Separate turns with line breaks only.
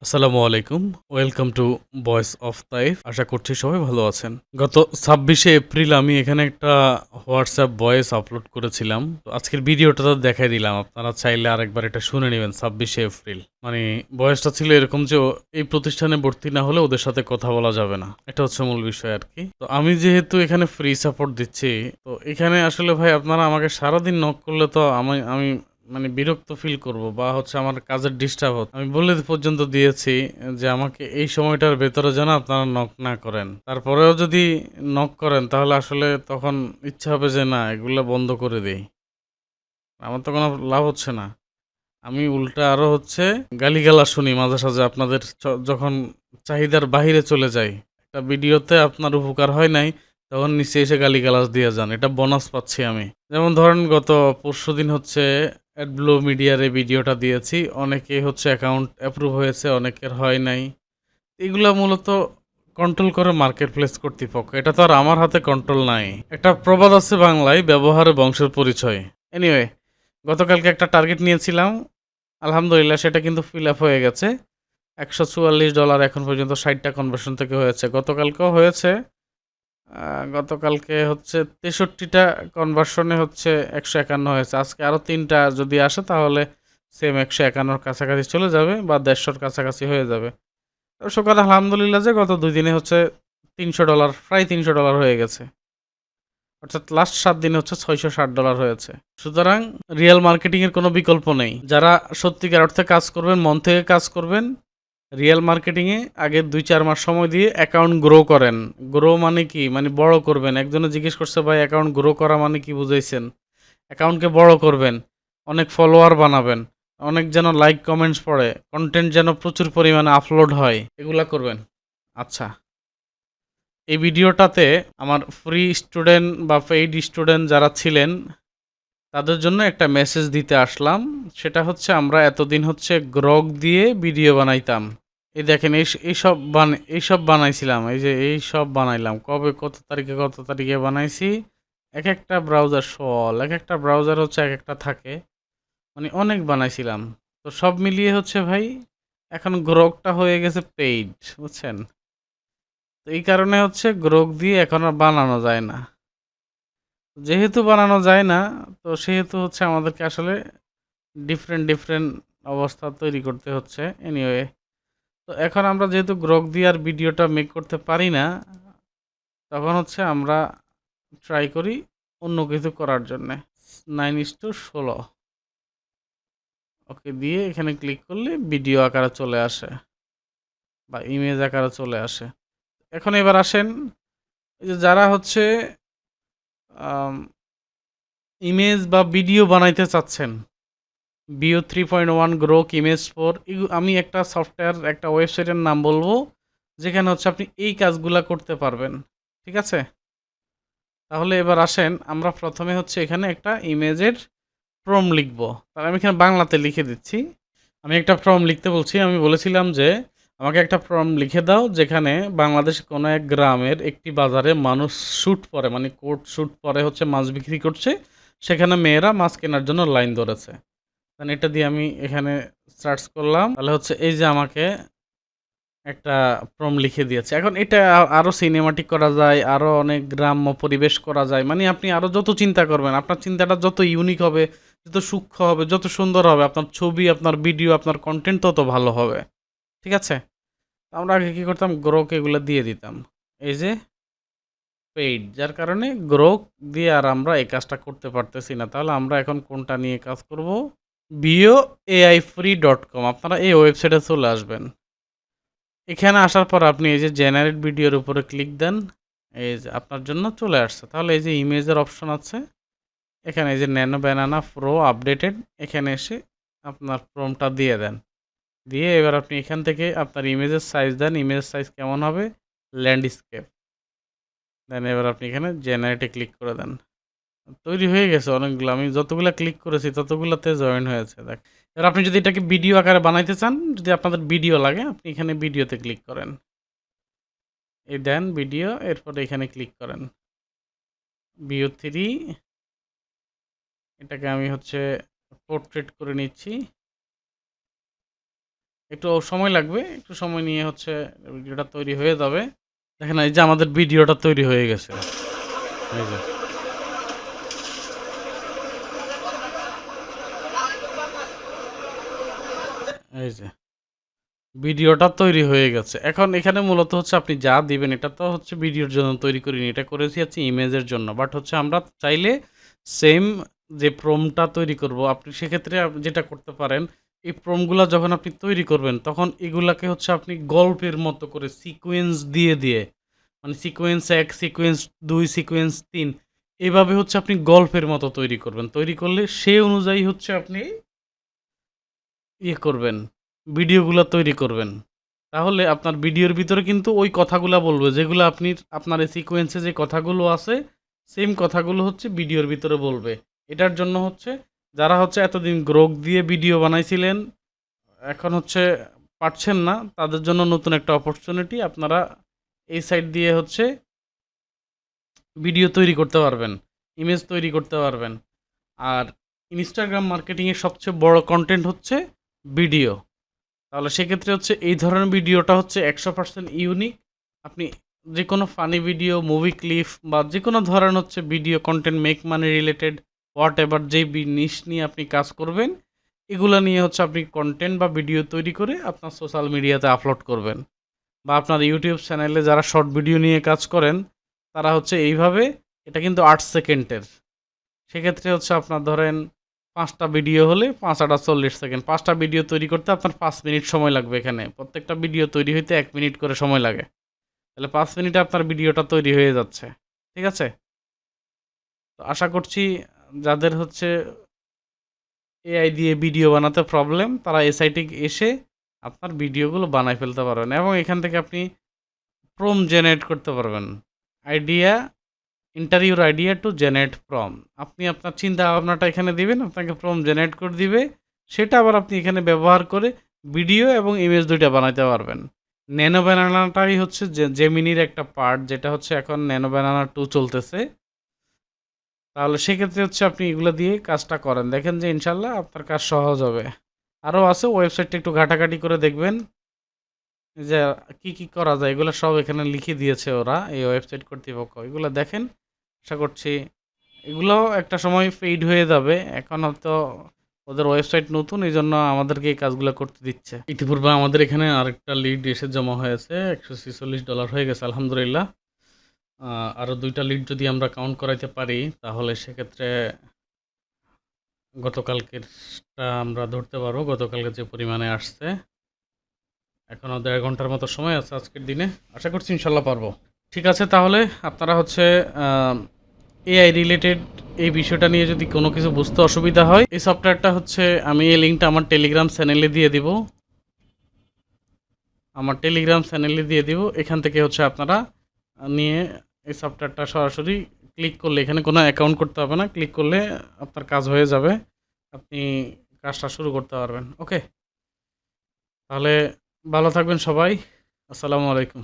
আসসালামু আলাইকুম। Welcome to voice of Taif. আশা করছি সবাই ভালো আছেন। গত ২৬শে এপ্রিল আমি এখানে একটা হোয়াটসঅ্যাপ ভয়েস আপলোড করেছিলাম। তো আজকের ভিডিওটা তো দেখাই দিলাম। আপনারা চাইলে আরেকবার এটা শুনে নিবেন ২৬শে এপ্রিল। মানে ভয়েসটা ছিল এরকম যে এই প্রতিষ্ঠানে ভর্তি না হলে ওদের সাথে কথা বলা যাবে না। এটা হচ্ছে মূল বিষয় আরকি। তো আমি যেহেতু এখানে ফ্রি সাপোর্ট দিচ্ছি, তো এখানে আসলে ভাই আপনারা আমাকে সারাদিন নক করলে তো আমি মানে বিরক্ত ফিল করব বা হচ্ছে আমার কাজের ডিস্টার্ব হচ্ছে। আমি বলে পর্যন্ত দিয়েছি যে আমাকে এই সময়টার ভেতরে যেন আপনারা নক না করেন। তারপরেও যদি নক করেন তাহলে আসলে তখন ইচ্ছা হবে যে না এগুলা বন্ধ করে দেই। আমার তো কোনো লাভ হচ্ছে না। আমি উল্টা আরো হচ্ছে গালিগালাজ শুনি মাঝে সাঝে আপনাদের যখন চাহিদার বাহিরে চলে যাই। একটা ভিডিওতে আপনার উপকার হয় নাই, তখন নিচে এসে গালিগালাজ দিয়ে যান। এটা বোনাস পাচ্ছি আমি। যেমন ধরেন গত পরশুদিন হচ্ছে অ্যাডব্লু মিডিয়ার এই ভিডিওটা দিয়েছি। অনেকে হচ্ছে অ্যাকাউন্ট অ্যাপ্রুভ হয়েছে, অনেকের হয় নাই। এগুলা মূলত কন্ট্রোল করে মার্কেট প্লেস কর্তৃপক্ষ। এটা তো আর আমার হাতে কন্ট্রোল নাই। একটা প্রবাদ আছে বাংলায়, ব্যবহারে বংশের পরিচয়। এনিওয়ে, গতকালকে একটা টার্গেট নিয়েছিলাম। আলহামদুলিল্লাহ সেটা কিন্তু ফিল আপ হয়ে গেছে। $১৪৪ এখন পর্যন্ত ৬০টা কনভার্সন থেকে হয়েছে। গতকালকেও হয়েছে। গতকালকে হচ্ছে ৬৩টা কনভার্সনে হচ্ছে ১৫১ হয়েছে। আজকে আরও ৩টা যদি আসে তাহলে সেম ১৫১ কাছাকাছি চলে যাবে বা ১৫০ কাছাকাছি হয়ে যাবে। তো শুকর আলহামদুলিল্লাহ যে গত ২ দিনে হচ্ছে $৩০০ প্রায় $৩০০ হয়ে গেছে। অর্থাৎ লাস্ট ৭ দিনে হচ্ছে $৬৬০ হয়েছে। সুতরাং রিয়েল মার্কেটিং এর কোনো বিকল্প নেই। যারা সত্যিকার অর্থে কাজ করবেন, মন থেকে কাজ করবেন, রিয়েল মার্কেটিং এ আগের ২-৪ মাস সময় দিয়ে অ্যাকাউন্ট গ্রো করেন। গ্রো মানে কি? মানে বড় করবেন। একজনে জিজ্ঞেস করছে ভাই অ্যাকাউন্ট গ্রো করা মানে কি বুঝাইছেন? অ্যাকাউন্টকে বড় করবেন। অনেক ফলোয়ার বানাবেন। অনেক যেন লাইক কমেন্টস পড়ে। কনটেন্ট যেন প্রচুর পরিমাণে আপলোড হয়। এগুলা করবেন। আচ্ছা। এই ভিডিওটাতে আমার ফ্রি স্টুডেন্ট বা পেইড স্টুডেন্ট যারা ছিলেন তাদের জন্য একটা মেসেজ দিতে আসলাম। সেটা হচ্ছে আমরা এতদিন হচ্ছে গ্রক দিয়ে ভিডিও বানাইতাম। এই দেখেন এইসব বানাইছিলাম। এই যে এইসব বানাইলাম। কবে কত তারিখে বানাইছি। একেকটা ব্রাউজার একেকটা ব্রাউজার হচ্ছে একেকটা থাকে। মানে অনেক বানাইছিলাম। তো সব মিলিয়ে হচ্ছে ভাই এখন গ্রকটা হয়ে গেছে পেইড, বুঝছেন? তো এই কারণে হচ্ছে গ্রক দিয়ে এখন আর বানানো যায় না। যেহেতু বানানো যায় না, তো সেহেতু হচ্ছে আমাদেরকে আসলে ডিফারেন্ট অবস্থা তৈরি করতে হচ্ছে। এনিওয়ে, তো এখন আমরা যেহেতু গ্রক দিয়ে আর ভিডিওটা মেক করতে পারি না, তখন হচ্ছে আমরা ট্রাই করি অন্য কিছু করার জন্যে। 9:16 ওকে দিয়ে এখানে ক্লিক করলে ভিডিও আকারে চলে আসে বা ইমেজ আকারে চলে আসে। এখন এবার আসেন, এই যে যারা হচ্ছে আম ইমেজ বা ভিডিও বানাইতে চাচ্ছেন, Veo 3.1 Grok Image 4 আমি একটা সফটওয়্যার, একটা ওয়েবসাইটের নাম বলবো, যেখানে হচ্ছে আপনি এই কাজগুলা করতে পারবেন। ঠিক আছে? তাহলে এবার আসেন আমরা প্রথমে হচ্ছে এখানে একটা ইমেজের প্রম্পট লিখবো। তাহলে আমি এখানে বাংলাতে লিখে দিচ্ছি। আমি একটা প্রম্পট লিখতে বলছি। আমি বলেছিলাম যে আমাকে একটা প্রম্পট লিখে দাও যেখানে বাংলাদেশের কোনো এক গ্রামের একটি বাজারে মানুষ স্যুট পরে, মানে কোট স্যুট পরে হচ্ছে মাছ বিক্রি করছে। সেখানে মেয়েরা মাছ কেনার জন্য লাইন ধরেছে। দেন এটা দিয়ে আমি এখানে সার্চ করলাম। তাহলে হচ্ছে এই যে আমাকে একটা প্রম্পট লিখে দিয়েছে। এখন এটা আরো সিনেমাটিক করা যায়, আরো অনেক গ্রাম্য পরিবেশ করা যায়। মানে আপনি আরো যত চিন্তা করবেন, আপনার চিন্তাটা যত ইউনিক হবে, যত সূক্ষ্ম হবে, যত সুন্দর হবে, আপনার ছবি, আপনার ভিডিও, আপনার কনটেন্ট তত ভালো হবে। ঠিক আছে? আমরা আগে কি করতাম? গ্রোক এগুলো দিয়ে দিতাম। এই যে পেইড, যার কারণে গ্রোক দিয়ে আর আমরা এই কাজটা করতে পারতেছি না। তাহলে আমরা এখন কোনটা নিয়ে কাজ করব? bioaifree.com, আপনারা এই ওয়েবসাইটে চলে আসবেন। এখানে আসার পর আপনি এই যে জেনারেট ভিডিওর উপরে ক্লিক দেন। এই যে আপনার জন্য চলে আসছে। তাহলে এই যে ইমেজের অপশন আছে। এখানে এই যে ন্যানো ব্যানানা প্রো আপডেটেড, এখানে এসে আপনার প্রম্পটটা দিয়ে দেন। দিয়ে এবার আপনি এখান থেকে আপনার ইমেজের সাইজ দেন। ইমেজের সাইজ কেমন হবে? ল্যান্ডস্কেপ। দেন এবার আপনি এখানে জেনারেটে ক্লিক করে দেন। তৈরি হয়ে গেছে অনেকগুলো। আমি যতগুলা ক্লিক করেছি ততগুলাতে জয়েন হয়েছে। দেখ, এবার আপনি যদি এটাকে ভিডিও আকারে বানাইতে চান, যদি আপনাদের ভিডিও লাগে, আপনি এখানে ভিডিওতে ক্লিক করেন। এই দেন ভিডিও, এরপরে এখানে ক্লিক করেন। Veo 3, এটাকে আমি হচ্ছে পোর্ট্রেট করে নিচ্ছি। একটু সময় লাগবে, একটু সময় নিয়ে হচ্ছে ভিডিওটা তৈরি হয়ে যাবে। দেখেন এই যে আমাদের ভিডিওটা তৈরি হয়ে গেছে। এই যে এই যে ভিডিওটা তৈরি হয়ে গেছে। এখন এখানে মূলত হচ্ছে আপনি যা দিবেন এটা তো হচ্ছে ভিডিওর জন্য তৈরি করিনি। এটা করেছি হচ্ছে ইমেজের জন্য। বাট হচ্ছে আমরা চাইলে সেম যে প্রম্পটটা তৈরি করব, আপনি সেক্ষেত্রে যেটা করতে পারেন, এই প্রম্পটগুলা যখন আপনি তৈরি করবেন তখন এগুলাকে হচ্ছে আপনি গল্পের মতো করে সিকোয়েন্স দিয়ে মানে সিকোয়েন্স ১, সিকোয়েন্স ২, সিকোয়েন্স ৩ এভাবে হচ্ছে আপনি গল্পের মতো তৈরি করবেন। তৈরি করলে সে অনুযায়ী হচ্ছে আপনি করবেন, ভিডিওগুলা তৈরি করবেন। তাহলে আপনার ভিডিওর ভিতরে কিন্তু ওই কথাগুলা বলবে যেগুলো আপনার এই সিকোয়েন্সে যে কথাগুলো আছে সেম কথাগুলো হচ্ছে ভিডিওর ভিতরে বলবে। এটার জন্য হচ্ছে যারা হচ্ছে এতদিন গ্রোক দিয়ে ভিডিও বানাইছিলেন এখন হচ্ছে পারছেন না, তাদের জন্য নতুন একটা অপরচুনিটি। আপনারা এই সাইট দিয়ে হচ্ছে ভিডিও তৈরি করতে পারবেন, ইমেজ তৈরি করতে পারবেন। আর ইনস্টাগ্রাম মার্কেটিংয়ের সবচেয়ে বড় কন্টেন্ট হচ্ছে ভিডিও। তাহলে সেক্ষেত্রে হচ্ছে এই ধরনের ভিডিওটা হচ্ছে 100% ইউনিক। আপনি যে কোনো ফানি ভিডিও, মুভি ক্লিপ বা যে কোনো ধরনের হচ্ছে video content make money related what ever যেই নিশ নিয়ে আপনি কাজ করবেন, এগুলো নিয়ে হচ্ছে আপনি কন্টেন্ট বা ভিডিও তৈরি করে আপনার সোশ্যাল মিডিয়াতে আপলোড করবেন। বা আপনার ইউটিউব চ্যানেলে যারা শর্ট ভিডিও নিয়ে কাজ করেন তারা হচ্ছে এইভাবে, এটা কিন্তু 8 সেকেন্ডের, সেক্ষেত্রে হচ্ছে আপনার ধরেন 5টা ভিডিও হলে 5 8 40 সেকেন্ড, 5টা ভিডিও তৈরি করতে আপনার 5 মিনিট সময় লাগবে। এখানে প্রত্যেকটা ভিডিও তৈরি হইতে 1 মিনিট করে সময় লাগে। তাহলে 5 মিনিটে আপনার ভিডিওটা তৈরি হয়ে যাচ্ছে। ঠিক আছে? তো আশা করছি যাদের হচ্ছে এআই দিয়ে ভিডিও বানাতে প্রবলেম তারা এই সাইটে এসে আপনার ভিডিওগুলো বানায় ফেলতে পারবেন এবং এখান থেকে আপনি প্রম্পট জেনারেট করতে পারবেন। আইডিয়া ইন্টারভিউর আইডিয়া টু জেনারেট প্রম্পট। আপনি আপনার চিন্তা ভাবনাটা এখানে দিবেন, আপনাকে প্রম্পট জেনারেট করে দিবে। সেটা আবার আপনি এখানে ব্যবহার করে ভিডিও এবং ইমেজ ২টা বানাইতে পারবেন। ন্যানো ব্যানানাটাই হচ্ছে জেমিনির একটা পার্ট, যেটা হচ্ছে এখন ন্যানো ব্যানানা 2 চলতেছে। তাহলে সেক্ষেত্রে হচ্ছে আপনি এগুলো দিয়ে কাজটা করেন। দেখেন যে ইনশাল্লাহ আপনার কাজ সহজ হবে। আরও আছে, ওয়েবসাইটটা একটু ঘাটাঘাটি করে দেখবেন যে কি করা যায়। এগুলো সব এখানে লিখে দিয়েছে ওরা, এই ওয়েবসাইট কর্তৃপক্ষ। এগুলো দেখেন, আশা করছি এগুলোও একটা সময় ফেড হয়ে যাবে। এখন হয়তো ওদের ওয়েবসাইট নতুন, এই জন্য আমাদেরকে এই কাজগুলো করতে দিচ্ছে। ইতিপূর্বে আমাদের এখানে আরেকটা লিড এসে জমা হয়েছে, $146 হয়ে গেছে আলহামদুলিল্লাহ। আরও 2টা লিড যদি আমরা কাউন্ট করাইতে পারি তাহলে সেক্ষেত্রে গতকালকেরটা আমরা ধরতে পারবো, গতকালকে যে পরিমাণে আসছে। এখনও 1.5 ঘন্টার মতো সময় আছে আজকের দিনে, আশা করছি ইনশাল্লাহ পারবো। ঠিক আছে, তাহলে আপনারা হচ্ছে এআই রিলেটেড এই বিষয়টা নিয়ে যদি কোনো কিছু বুঝতে অসুবিধা হয়, এই সফটওয়্যারটা হচ্ছে আমি এই লিঙ্কটা আমার টেলিগ্রাম চ্যানেলে দিয়ে দিব। এখান থেকে হচ্ছে আপনারা নিয়ে এই সফটওয়্যারটা সরাসরি ক্লিক করলে, এখানে কোনো অ্যাকাউন্ট করতে হবে না, ক্লিক করলে আপনার কাজ হয়ে যাবে, আপনি কাজটা শুরু করতে পারবেন। ওকে, তাহলে ভালো থাকবেন সবাই। আসসালামু আলাইকুম।